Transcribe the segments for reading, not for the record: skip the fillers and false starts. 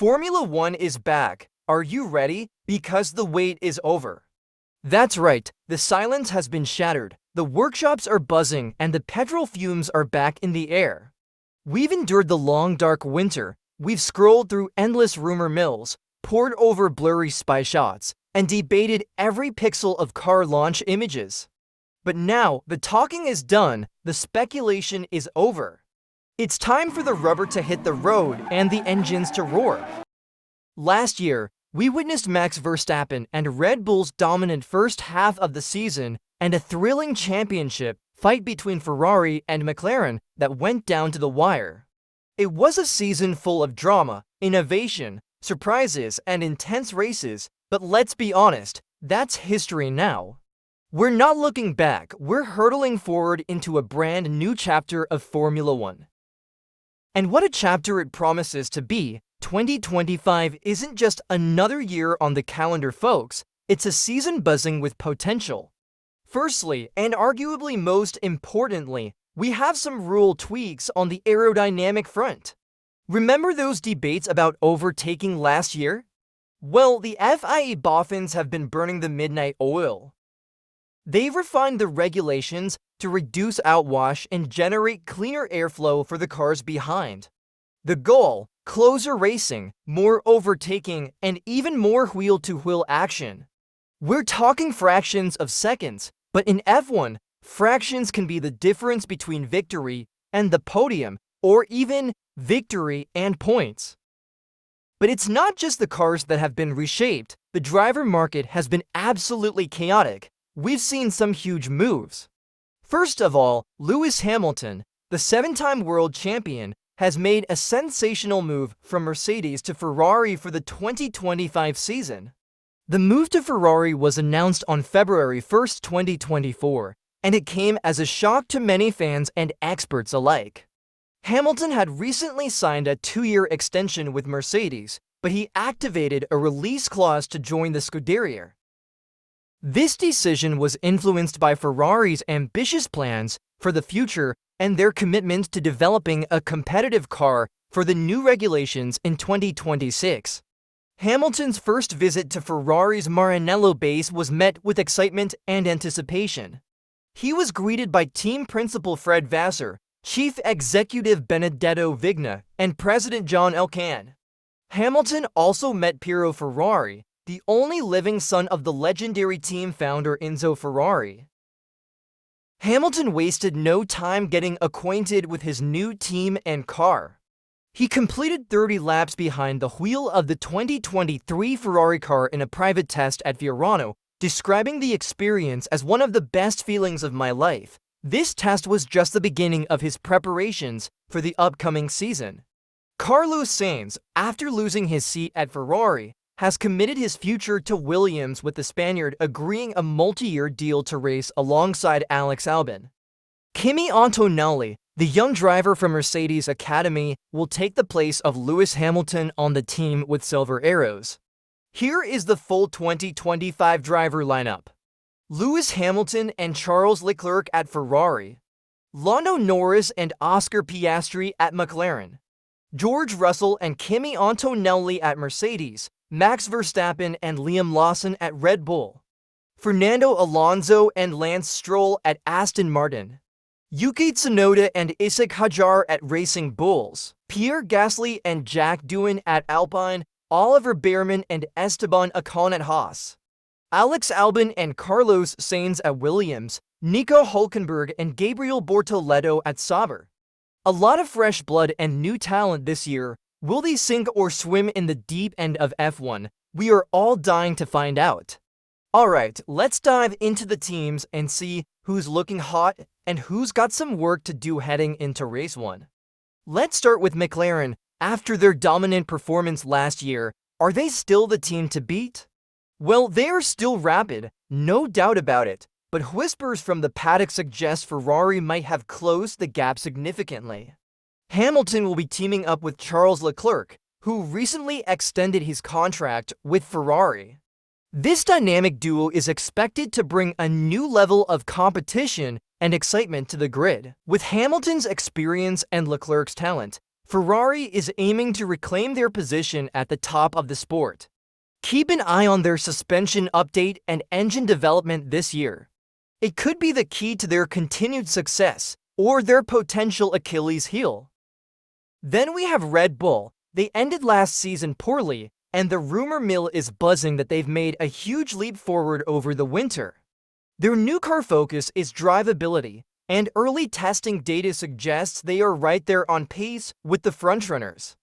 Formula One is back. Are you ready? Because the wait is over. That's right, the silence has been shattered, the workshops are buzzing, and the petrol fumes are back in the air. We've endured the long dark winter, we've scrolled through endless rumor mills, pored over blurry spy shots, and debated every pixel of car launch images. But now, the talking is done, the speculation is over. It's time for the rubber to hit the road and the engines to roar. Last year, we witnessed Max Verstappen and Red Bull's dominant first half of the season and a thrilling championship fight between Ferrari and McLaren that went down to the wire. It was a season full of drama, innovation, surprises, and intense races, but let's be honest, that's history now. We're not looking back, we're hurtling forward into a brand new chapter of Formula One. And what a chapter it promises to be. 2025 isn't just another year on the calendar, folks. It's a season buzzing with potential. Firstly, and arguably most importantly, we have some rule tweaks on the aerodynamic front. Remember those debates about overtaking last year? Well, the FIA boffins have been burning the midnight oil. They've refined the regulations to reduce outwash and generate cleaner airflow for the cars behind. The goal? Closer racing, more overtaking, and even more wheel-to-wheel action. We're talking fractions of seconds, but in F1, fractions can be the difference between victory and the podium, or even victory and points. But it's not just the cars that have been reshaped. The driver market has been absolutely chaotic. We've seen some huge moves. First of all, Lewis Hamilton, the seven-time world champion, has made a sensational move from Mercedes to Ferrari for the 2025 season. The move to Ferrari was announced on February 1, 2024, and it came as a shock to many fans and experts alike. Hamilton had recently signed a 2-year extension with Mercedes, but he activated a release clause to join the Scuderia. This decision was influenced by Ferrari's ambitious plans for the future and their commitment to developing a competitive car for the new regulations in 2026. Hamilton's first visit to Ferrari's Maranello base was met with excitement and anticipation. He was greeted by team principal Fred Vasseur, chief executive Benedetto Vigna, and president John Elkann. Hamilton also met Piero Ferrari, the only living son of the legendary team founder Enzo Ferrari. Hamilton wasted no time getting acquainted with his new team and car. He completed 30 laps behind the wheel of the 2023 Ferrari car in a private test at Fiorano, describing the experience as one of the best feelings of my life. This test was just the beginning of his preparations for the upcoming season. Carlos Sainz, after losing his seat at Ferrari, has committed his future to Williams, with the Spaniard agreeing a multi-year deal to race alongside Alex Albon. Kimi Antonelli, the young driver from Mercedes Academy, will take the place of Lewis Hamilton on the team with Silver Arrows. Here is the full 2025 driver lineup. Lewis Hamilton and Charles Leclerc at Ferrari. Lando Norris and Oscar Piastri at McLaren. George Russell and Kimi Antonelli at Mercedes. Max Verstappen and Liam Lawson at Red Bull. Fernando Alonso and Lance Stroll at Aston Martin. Yuki Tsunoda and Ishak Hadjar at Racing Bulls. Pierre Gasly and Jack Doohan at Alpine. Oliver Bearman and Esteban Ocon at Haas. Alex Albon and Carlos Sainz at Williams. Nico Hülkenberg and Gabriel Bortoleto at Sauber. A lot of fresh blood and new talent this year. Will they sink or swim in the deep end of F1? We are all dying to find out. Alright, let's dive into the teams and see who's looking hot and who's got some work to do heading into race 1. Let's start with McLaren. After their dominant performance last year, are they still the team to beat? Well, they are still rapid, no doubt about it, but whispers from the paddock suggest Ferrari might have closed the gap significantly. Hamilton will be teaming up with Charles Leclerc, who recently extended his contract with Ferrari. This dynamic duo is expected to bring a new level of competition and excitement to the grid. With Hamilton's experience and Leclerc's talent, Ferrari is aiming to reclaim their position at the top of the sport. Keep an eye on their suspension update and engine development this year. It could be the key to their continued success or their potential Achilles heel. Then we have Red Bull. They ended last season poorly, and the rumor mill is buzzing that they've made a huge leap forward over the winter. Their new car focus is drivability, and early testing data suggests they are right there on pace with the frontrunners.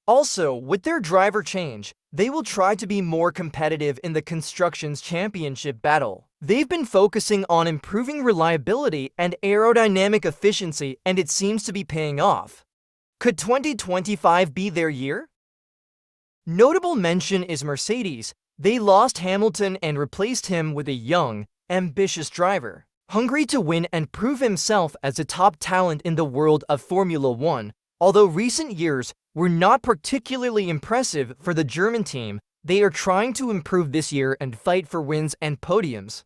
Also, with their driver change, they will try to be more competitive in the Constructors' Championship battle. They've been focusing on improving reliability and aerodynamic efficiency, and it seems to be paying off. Could 2025 be their year? Notable mention is Mercedes. They lost Hamilton and replaced him with a young, ambitious driver, hungry to win and prove himself as a top talent in the world of Formula One. Although recent years were not particularly impressive for the German team, they are trying to improve this year and fight for wins and podiums.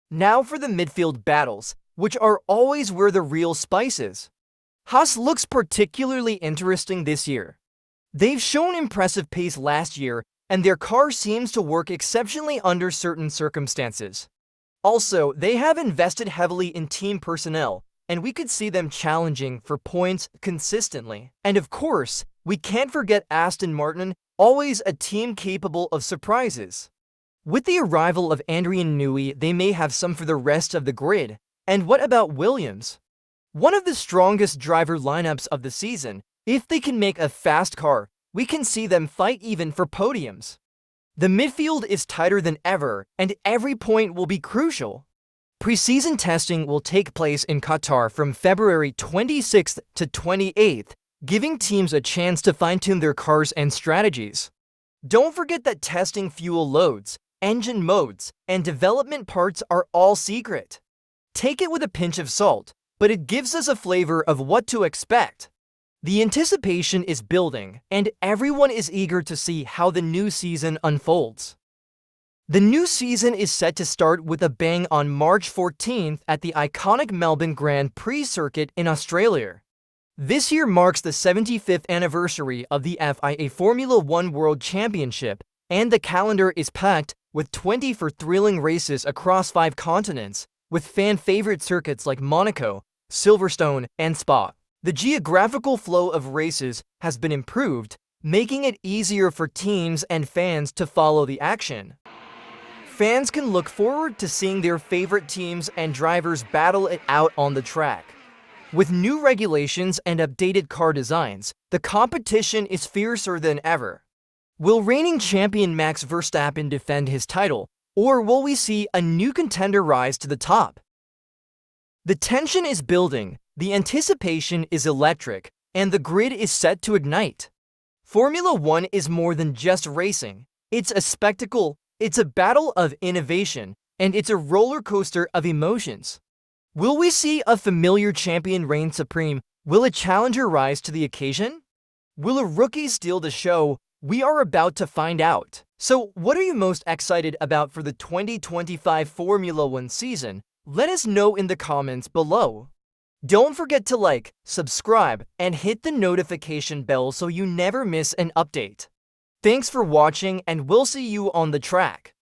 Now for the midfield battles, which are always where the real spice is. Haas looks particularly interesting this year. They've shown impressive pace last year, and their car seems to work exceptionally under certain circumstances. Also, they have invested heavily in team personnel, and we could see them challenging for points consistently. And of course, we can't forget Aston Martin, always a team capable of surprises. With the arrival of Adrian Newey, they may have some for the rest of the grid. And what about Williams? One of the strongest driver lineups of the season. If they can make a fast car, we can see them fight even for podiums. The midfield is tighter than ever, and every point will be crucial. Preseason testing will take place in Qatar from February 26th to 28th, giving teams a chance to fine-tune their cars and strategies. Don't forget that testing fuel loads, engine modes, and development parts are all secret. Take it with a pinch of salt, but it gives us a flavor of what to expect. The anticipation is building, and everyone is eager to see how the new season unfolds. The new season is set to start with a bang on March 14th at the iconic Melbourne Grand Prix circuit in Australia. This year marks the 75th anniversary of the FIA Formula One World Championship, and the calendar is packed with 24 thrilling races across 5 continents, with fan-favorite circuits like Monaco, Silverstone, and Spa. The geographical flow of races has been improved, making it easier for teams and fans to follow the action. Fans can look forward to seeing their favorite teams and drivers battle it out on the track. With new regulations and updated car designs, the competition is fiercer than ever. Will reigning champion Max Verstappen defend his title, or will we see a new contender rise to the top? The tension is building, the anticipation is electric, and the grid is set to ignite. Formula One is more than just racing. It's a spectacle, it's a battle of innovation, and it's a roller coaster of emotions. Will we see a familiar champion reign supreme? Will a challenger rise to the occasion? Will a rookie steal the show? We are about to find out. So, what are you most excited about for the 2025 Formula One season? Let us know in the comments below. Don't forget to like, subscribe, and hit the notification bell so you never miss an update. Thanks for watching, and we'll see you on the track.